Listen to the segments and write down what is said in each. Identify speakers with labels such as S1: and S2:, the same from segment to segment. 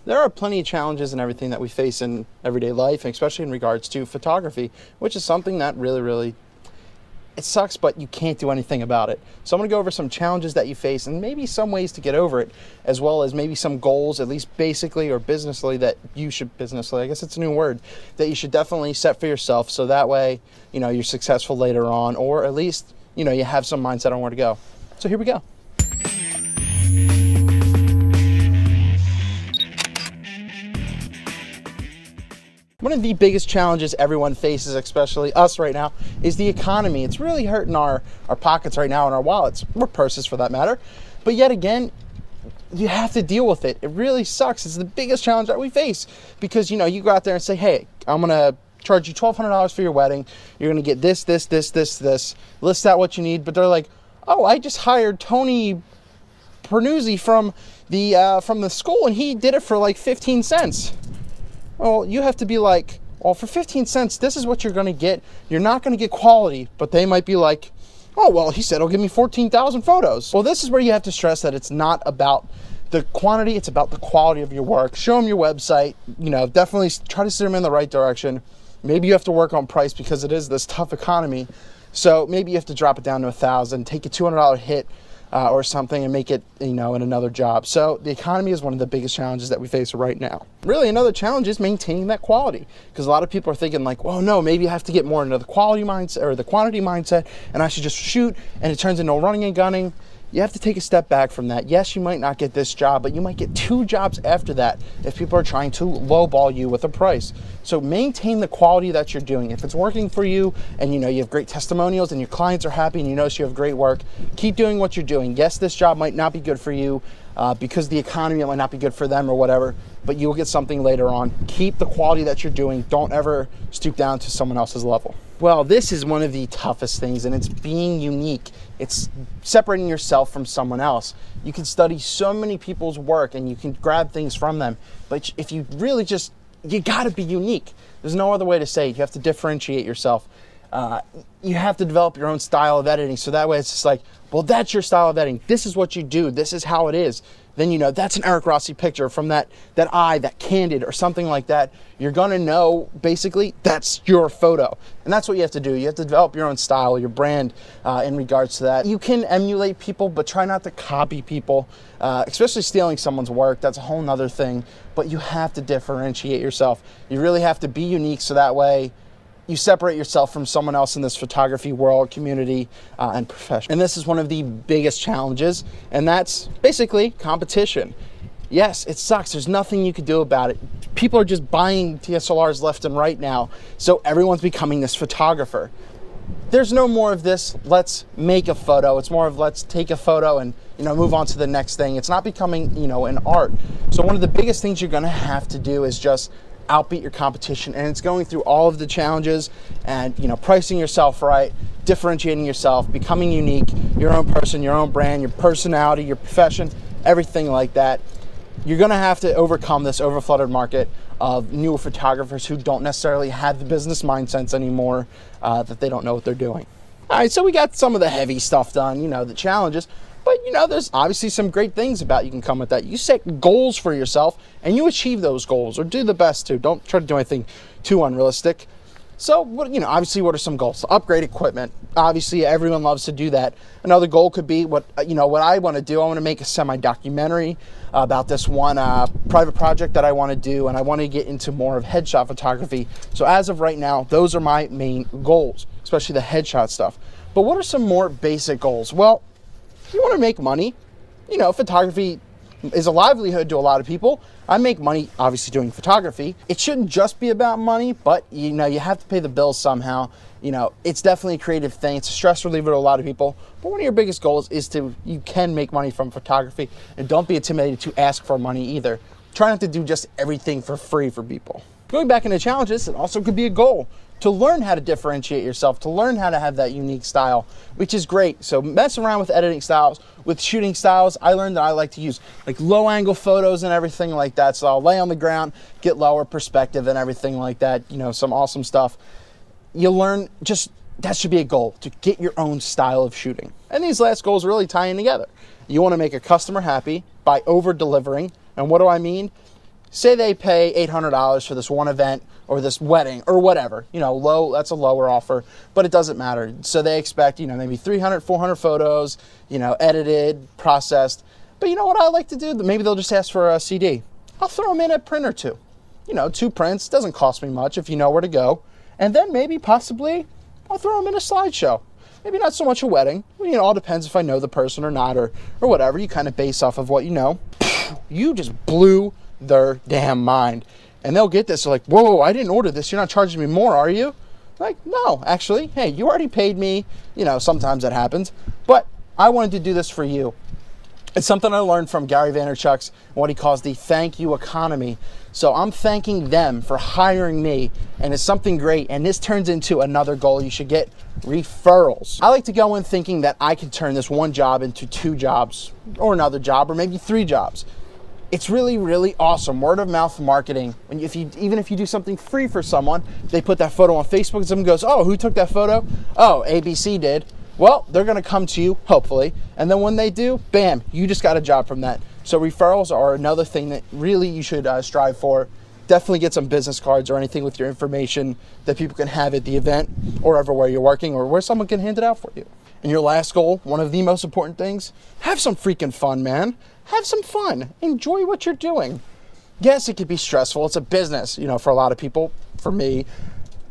S1: There are plenty of challenges and everything that we face in everyday life, and especially in regards to photography, which is something that really, it sucks, but you can't do anything about it. So I'm going to go over some challenges that you face and maybe some ways to get over it, as well as maybe some goals, at least basically or businessly, that you should, I guess it's a new word, that you should definitely set for yourself, so that way, you're successful later on, or at least, you have some mindset on where to go. So here we go. One of the biggest challenges everyone faces, especially us right now, is the economy. It's really hurting our pockets right now and our wallets, or purses for that matter. But yet again, you have to deal with it. It really sucks. It's the biggest challenge that we face because, you go out there and say, hey, I'm going to charge you $1,200 for your wedding. You're going to get this. List out what you need. But they're like, oh, I just hired Tony Pernuzzi from the school and he did it for like 15 cents. Well, you have to be like, well, for 15 cents, this is what you're going to get. You're not going to get quality, but they might be like, oh, well, he said he'll give me 14,000 photos. Well, this is where you have to stress that it's not about the quantity, it's about the quality of your work. Show them your website, definitely try to steer them in the right direction. Maybe you have to work on price because it is this tough economy. So maybe you have to drop it down to $1,000, take a $200 hit, or something and make it, in another job. So the economy is one of the biggest challenges that we face right now. Really, another challenge is maintaining that quality, because a lot of people are thinking like, well, no, maybe I have to get more into the quality mindset or the quantity mindset, and I should just shoot, and it turns into running and gunning. You have to take a step back from that. Yes, you might not get this job, but you might get 2 jobs after that if people are trying to lowball you with a price. So maintain the quality that you're doing. If it's working for you and you have great testimonials and your clients are happy and you notice you have great work, keep doing what you're doing. Yes, this job might not be good for you because the economy might not be good for them or whatever, but you'll get something later on. Keep the quality that you're doing. Don't ever stoop down to someone else's level. Well, this is one of the toughest things, and it's being unique. It's separating yourself from someone else. You can study so many people's work and you can grab things from them, but if you really you gotta be unique. There's no other way to say it. You have to differentiate yourself. You have to develop your own style of editing, so that way it's just like, well, that's your style of editing. This is what you do. This is how it is. Then that's an Eric Rossi picture from that eye, that candid or something like that. You're gonna know basically that's your photo. And that's what you have to do. You have to develop your own style, your brand in regards to that. You can emulate people, but try not to copy people, especially stealing someone's work. That's a whole nother thing, but you have to differentiate yourself. You really have to be unique, so that way you separate yourself from someone else in this photography world, community, and profession. And this is one of the biggest challenges, and that's basically competition. Yes, it sucks. There's nothing you can do about it. People are just buying DSLRs left and right now, so everyone's becoming this photographer. There's no more of this, let's make a photo. It's more of let's take a photo and move on to the next thing. It's not becoming an art. So one of the biggest things you're gonna have to do is just outbeat your competition, and it's going through all of the challenges and pricing yourself right, differentiating yourself, becoming unique, your own person, your own brand, your personality, your profession, everything like that. You're gonna have to overcome this overflooded market of newer photographers who don't necessarily have the business mindsets anymore, that they don't know what they're doing. All right, so we got some of the heavy stuff done, the challenges. But there's obviously some great things about you can come with that. You set goals for yourself and you achieve those goals, or do the best to. Don't try to do anything too unrealistic. So, obviously, what are some goals? Upgrade equipment. Obviously, everyone loves to do that. Another goal could be what I want to do. I want to make a semi-documentary about this one private project that I want to do, and I want to get into more of headshot photography. So as of right now, those are my main goals, especially the headshot stuff. But what are some more basic goals? Well, you want to make money. Photography is a livelihood to a lot of people. I make money obviously doing photography. It shouldn't just be about money, but you have to pay the bills somehow. It's definitely a creative thing. It's a stress reliever to a lot of people. But one of your biggest goals is you can make money from photography, and don't be intimidated to ask for money either. Try not to do just everything for free for people. Going back into challenges, it also could be a goal to learn how to differentiate yourself, to learn how to have that unique style, which is great. So mess around with editing styles, with shooting styles. I learned that I like to use like low angle photos and everything like that. So I'll lay on the ground, get lower perspective and everything like that. Some awesome stuff. You learn, that should be a goal, to get your own style of shooting. And these last goals really tie in together. You want to make a customer happy by over delivering. And what do I mean? say they pay $800 for this one event or this wedding or whatever, you know, that's a lower offer, but it doesn't matter. So they expect, you know, maybe 300, 400 photos, you know, edited, processed. But you know what I like to do? Maybe they'll just ask for a CD. I'll throw them in a print or two. You know, 2 prints, doesn't cost me much if you know where to go. And then maybe possibly I'll throw them in a slideshow. Maybe not so much a wedding. You know, it all depends if I know the person or not, or whatever. You kind of base off of what you know. You just blew their damn mind. And they'll get this. They're like, whoa, I didn't order this. You're not charging me more, are you? Like, no, actually, hey, you already paid me. You know, sometimes that happens. But I wanted to do this for you. It's something I learned from Gary Vaynerchuk's, what he calls the thank you economy. So I'm thanking them for hiring me, and it's something great. And this turns into another goal you should get, referrals. I like to go in thinking that I can turn this one job into 2 jobs, or another job, or maybe 3 jobs. It's really, really awesome. Word of mouth marketing. Even if you do something free for someone, they put that photo on Facebook and someone goes, oh, who took that photo? Oh, ABC did. Well, they're gonna come to you, hopefully. And then when they do, bam, you just got a job from that. So referrals are another thing that really you should strive for. Definitely get some business cards or anything with your information that people can have at the event or everywhere you're working or where someone can hand it out for you. And your last goal, one of the most important things, have some freaking fun, man. Have some fun. Enjoy what you're doing. Yes, it could be stressful. It's a business, you know, for a lot of people, for me.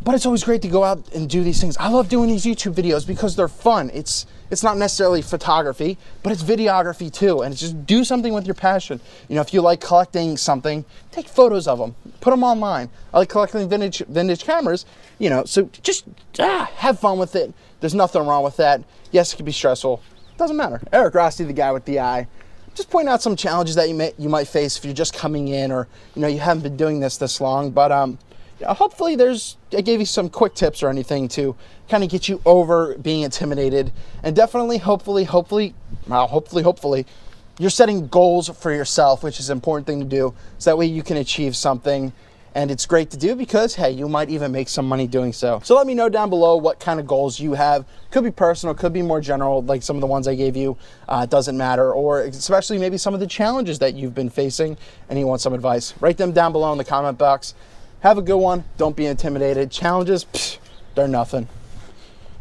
S1: But it's always great to go out and do these things. I love doing these YouTube videos because they're fun. It's not necessarily photography, but it's videography too. And it's just do something with your passion. You know, if you like collecting something, take photos of them, put them online. I like collecting vintage cameras, you know, so just have fun with it. There's nothing wrong with that. Yes, it can be stressful. Doesn't matter. Eric Rossi, the guy with the eye. Just point out some challenges that you might face if you're just coming in or, you know, you haven't been doing this long. But hopefully I gave you some quick tips or anything to kind of get you over being intimidated. And definitely, hopefully, you're setting goals for yourself, which is an important thing to do. So that way you can achieve something. And it's great to do because, hey, you might even make some money doing so. So let me know down below what kind of goals you have. Could be personal, could be more general, like some of the ones I gave you. Doesn't matter. Or especially maybe some of the challenges that you've been facing and you want some advice. Write them down below in the comment box. Have a good one. Don't be intimidated. Challenges, they're nothing.